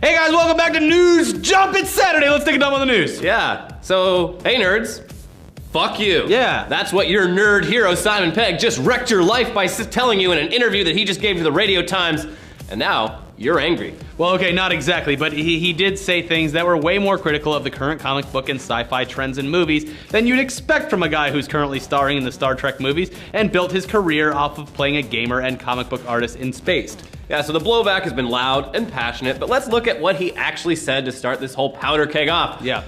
Hey guys, welcome back to News Jump. It's Saturday. Let's take a dump on the news. Yeah, so, hey nerds. Fuck you. Yeah. That's what your nerd hero, Simon Pegg, just wrecked your life by telling you in an interview that he just gave to the Radio Times, and now you're angry. Well, okay, not exactly, but he did say things that were way more critical of the current comic book and sci-fi trends in movies than you'd expect from a guy who's currently starring in the Star Trek movies and built his career off of playing a gamer and comic book artist in Spaced. Yeah, so the blowback has been loud and passionate, but let's look at what he actually said to start this whole powder keg off. Yeah.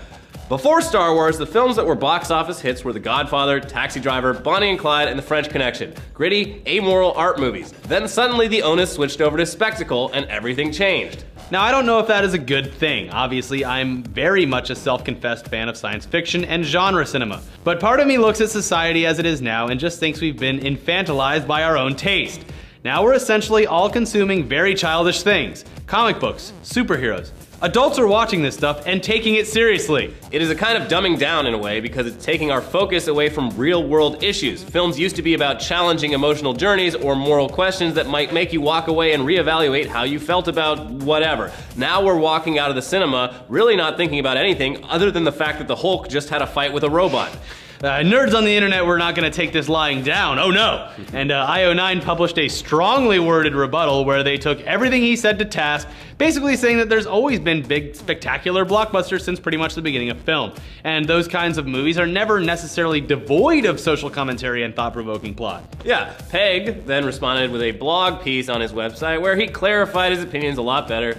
Before Star Wars, the films that were box office hits were The Godfather, Taxi Driver, Bonnie and Clyde, and The French Connection. Gritty, amoral art movies. Then suddenly the onus switched over to spectacle and everything changed. Now, I don't know if that is a good thing. Obviously, I'm very much a self-confessed fan of science fiction and genre cinema. But part of me looks at society as it is now and just thinks we've been infantilized by our own taste. Now we're essentially all consuming very childish things. Comic books, superheroes. Adults are watching this stuff and taking it seriously. It is a kind of dumbing down in a way because it's taking our focus away from real-world issues. Films used to be about challenging emotional journeys or moral questions that might make you walk away and reevaluate how you felt about whatever. Now we're walking out of the cinema really not thinking about anything other than the fact that the Hulk just had a fight with a robot. Nerds on the internet were not going to take this lying down, oh no! And IO9 published a strongly worded rebuttal where they took everything he said to task, basically saying that there's always been big, spectacular blockbusters since pretty much the beginning of film. And those kinds of movies are never necessarily devoid of social commentary and thought-provoking plot. Yeah, Pegg then responded with a blog piece on his website where he clarified his opinions a lot better.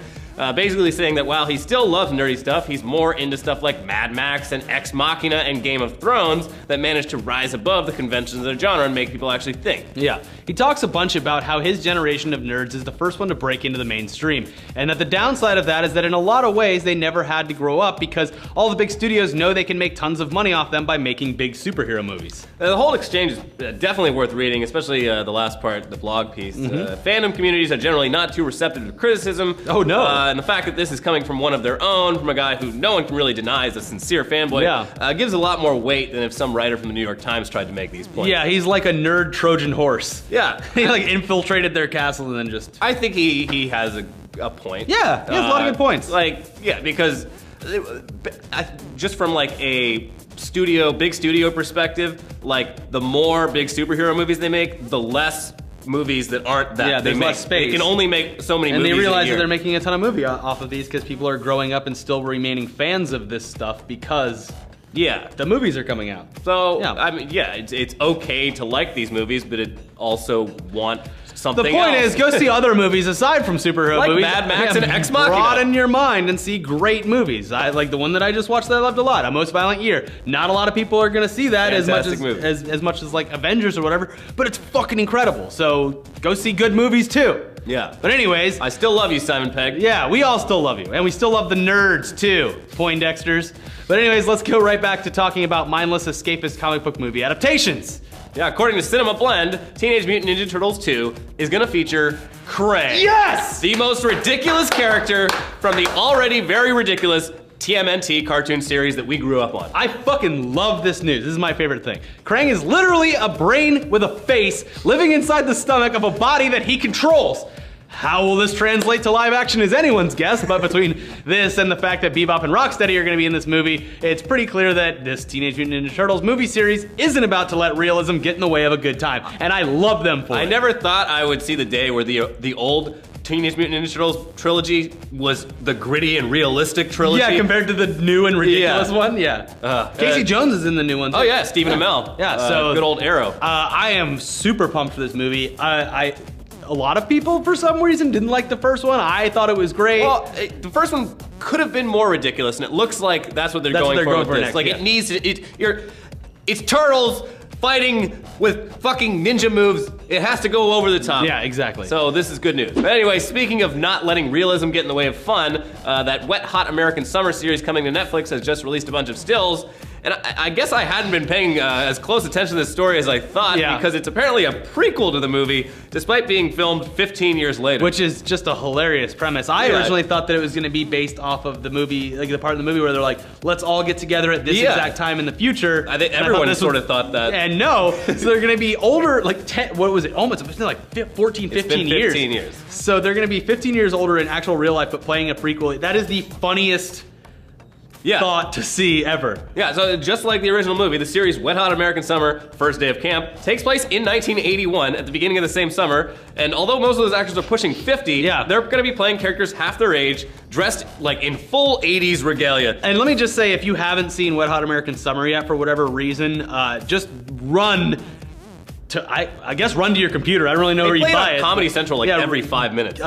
Basically saying that while he still loves nerdy stuff, he's more into stuff like Mad Max and Ex Machina and Game of Thrones that managed to rise above the conventions of the genre and make people actually think. Yeah, he talks a bunch about how his generation of nerds is the first one to break into the mainstream, and that the downside of that is that in a lot of ways they never had to grow up because all the big studios know they can make tons of money off them by making big superhero movies. The whole exchange is definitely worth reading, especially the last part, the blog piece. Fandom communities are generally not too receptive to criticism. Oh no. And the fact that this is coming from one of their own, from a guy who no one can really deny is a sincere fanboy, gives a lot more weight than if some writer from the New York Times tried to make these points. Yeah, he's like a nerd Trojan horse. Yeah. He like infiltrated their castle and then just... I think he has a point. Yeah, he has a lot of good points. Yeah, because just from like a big studio perspective, like the more big superhero movies they make, the less movies that aren't that. Yeah, there's less space. They can only make so many movies and they realize a year. that they're making a ton of movie off of these because people are growing up and still remaining fans of this stuff because the movies are coming out. So, I mean, yeah, it's okay to like these movies, but it also want something else. The point is, go see other movies aside from superhero like movies. Mad Max and Ex Machina. Broaden your mind and see great movies. I like the one that I just watched that I loved a lot, A Most Violent Year. Not a lot of people are gonna see that as much as like Avengers or whatever, but it's fucking incredible. So go see good movies too. Yeah. But anyways, I still love you, Simon Pegg. Yeah, we all still love you. And we still love the nerds too, Poindexters. But anyways, let's go right back to talking about mindless escapist comic book movie adaptations. Yeah, according to Cinema Blend, Teenage Mutant Ninja Turtles 2 is gonna feature Krang. Yes! The most ridiculous character from the already very ridiculous TMNT cartoon series that we grew up on. I fucking love this news. This is my favorite thing. Krang is literally a brain with a face living inside the stomach of a body that he controls. How will this translate to live action is anyone's guess, but between this and the fact that Bebop and Rocksteady are going to be in this movie, it's pretty clear that this Teenage Mutant Ninja Turtles movie series isn't about to let realism get in the way of a good time, and I love them for it. I never thought I would see the day where the old Teenage Mutant Ninja Turtles trilogy was the gritty and realistic trilogy. Yeah, compared to the new and ridiculous one, yeah. Casey Jones is in the new one too. Oh yeah, Stephen Amell. Yeah, so good old Arrow. I am super pumped for this movie. A lot of people, for some reason, didn't like the first one. I thought it was great. Well, the first one could have been more ridiculous, and it looks like that's what they're going for with this. Next, like it needs to. It's turtles fighting with fucking ninja moves. It has to go over the top. Yeah, exactly. So this is good news. But anyway, speaking of not letting realism get in the way of fun, that Wet Hot American Summer series coming to Netflix has just released a bunch of stills, And I guess I hadn't been paying as close attention to this story as I thought, because it's apparently a prequel to the movie, despite being filmed 15 years later. Which is just a hilarious premise. I originally thought that it was going to be based off of the movie, like the part of the movie where they're like, let's all get together at this exact time in the future. I think everyone sort of thought that. And no, so they're going to be older, like 10, what was it? Almost, it's been like 14, 15 it's been 15 years. So they're going to be 15 years older in actual real life, but playing a prequel. That is the funniest thought to see ever. Yeah, so just like the original movie, the series Wet Hot American Summer, First Day of Camp, takes place in 1981 at the beginning of the same summer, and although most of those actors are pushing 50, they're gonna be playing characters half their age, dressed like in full 80s regalia. And let me just say, if you haven't seen Wet Hot American Summer yet for whatever reason, just run to, I guess run to your computer. I don't really know where you buy it. Comedy Central like every 5 minutes.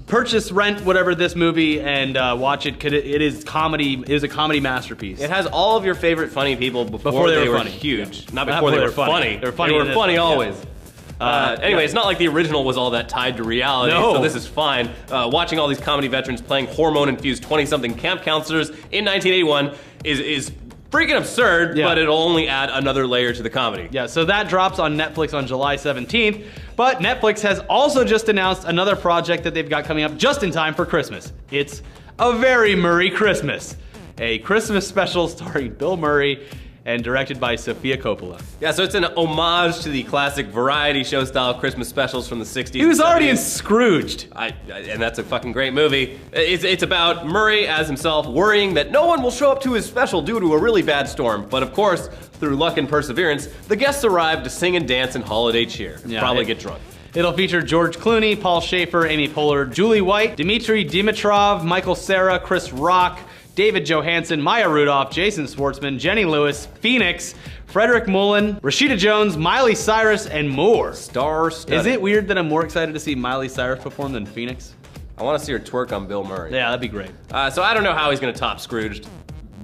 Purchase, rent, whatever this movie, and watch it. It is comedy. It is a comedy masterpiece. It has all of your favorite funny people before they were huge. Not before they were funny. They were funny always. Anyway, it's not like the original was all that tied to reality, so this is fine. Watching all these comedy veterans playing hormone-infused 20-something camp counselors in 1981 is freaking absurd, but it'll only add another layer to the comedy. Yeah, so that drops on Netflix on July 17th, but Netflix has also just announced another project that they've got coming up just in time for Christmas. It's A Very Murray Christmas, a Christmas special starring Bill Murray and directed by Sofia Coppola. Yeah, so it's an homage to the classic variety show style Christmas specials from the 60s. He was already in Scrooged. And that's a fucking great movie. It's about Murray as himself worrying that no one will show up to his special due to a really bad storm. But of course, through luck and perseverance, the guests arrive to sing and dance in holiday cheer. Probably get drunk. It'll feature George Clooney, Paul Schaefer, Amy Poehler, Julie White, Dmitry Dimitrov, Michael Cera, Chris Rock, David Johansen, Maya Rudolph, Jason Schwartzman, Jenny Lewis, Phoenix, Frederick Mullen, Rashida Jones, Miley Cyrus, and more. Star-studded. Is it weird that I'm more excited to see Miley Cyrus perform than Phoenix? I want to see her twerk on Bill Murray. Yeah, that'd be great. So I don't know how he's going to top Scrooged.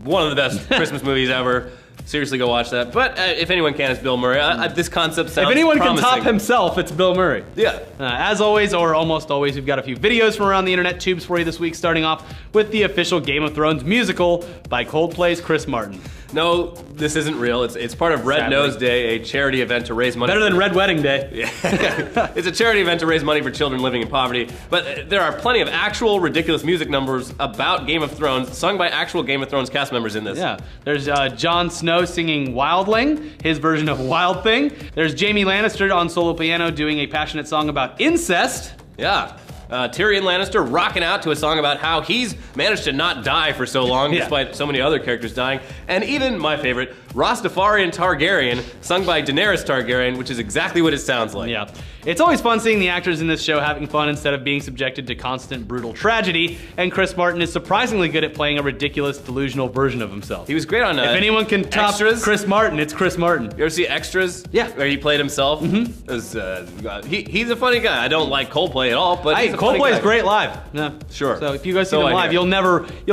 One of the best Christmas movies ever. Seriously, go watch that. But if anyone can, it's Bill Murray. This concept sounds If anyone promising. can top himself, it's Bill Murray. Yeah. As always, or almost always, we've got a few videos from around the internet tubes for you this week, starting off with the official Game of Thrones musical by Coldplay's Chris Martin. No, this isn't real. It's part of Red Nose Day, a charity event to raise money. Better than Red Wedding Day. Yeah. It's a charity event to raise money for children living in poverty. But there are plenty of actual ridiculous music numbers about Game of Thrones, sung by actual Game of Thrones cast members in this. Yeah. There's Jon Snow singing Wildling, his version of Wild Thing. There's Jaime Lannister on solo piano doing a passionate song about incest. Yeah. Tyrion Lannister rocking out to a song about how he's managed to not die for so long despite so many other characters dying. And even my favorite, Rastafarian Targaryen, sung by Daenerys Targaryen, which is exactly what it sounds like. Yeah. It's always fun seeing the actors in this show having fun instead of being subjected to constant brutal tragedy, and Chris Martin is surprisingly good at playing a ridiculous, delusional version of himself. He was great on If anyone can top Extras. Chris Martin, it's Chris Martin. You ever see Extras? Yeah. Where he played himself? Mm-hmm. He's a funny guy. I don't like Coldplay at all, but he's a funny Coldplay guy. is great live. Yeah. Sure. So if you go see them live, you'll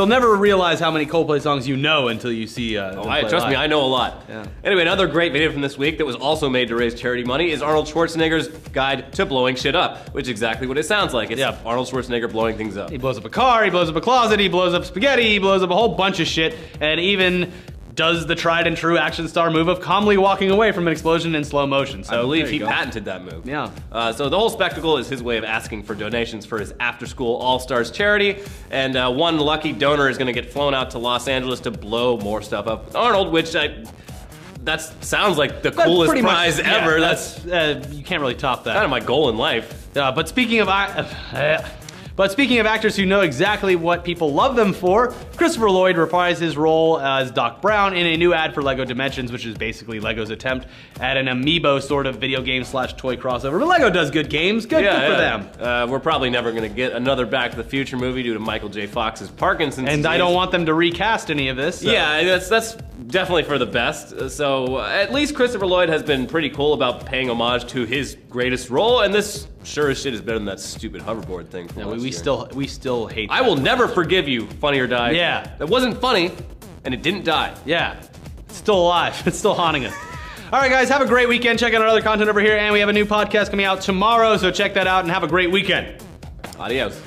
never realize how many Coldplay songs you know until you see them play trust live. me, I know a lot. Yeah. Anyway, another great video from this week that was also made to raise charity money is Arnold Schwarzenegger's guide to blowing shit up, which is exactly what it sounds like. It's Arnold Schwarzenegger blowing things up. He blows up a car, he blows up a closet, he blows up spaghetti, he blows up a whole bunch of shit, and even does the tried and true action star move of calmly walking away from an explosion in slow motion. So I believe he patented that move. Yeah. So the whole spectacle is his way of asking for donations for his after-school All-Stars charity, and one lucky donor is going to get flown out to Los Angeles to blow more stuff up with Arnold, which that sounds like the coolest prize ever. That's you can't really top that. Kind of my goal in life. But speaking of actors who know exactly what people love them for, Christopher Lloyd reprised his role as Doc Brown in a new ad for LEGO Dimensions, which is basically LEGO's attempt at an amiibo sort of video game / toy crossover. But LEGO does good games. Good for them. We're probably never going to get another Back to the Future movie due to Michael J. Fox's Parkinson's And disease. I don't want them to recast any of this. So. Yeah, that's definitely for the best. So at least Christopher Lloyd has been pretty cool about paying homage to his greatest role, and this sure as shit is better than that stupid hoverboard thing from last year. We still hate I will never forgive you, Funny or Die. Yeah. It wasn't funny, and it didn't die. Yeah. It's still alive. It's still haunting us. All right, guys, have a great weekend. Check out our other content over here, and we have a new podcast coming out tomorrow, so check that out and have a great weekend. Adios.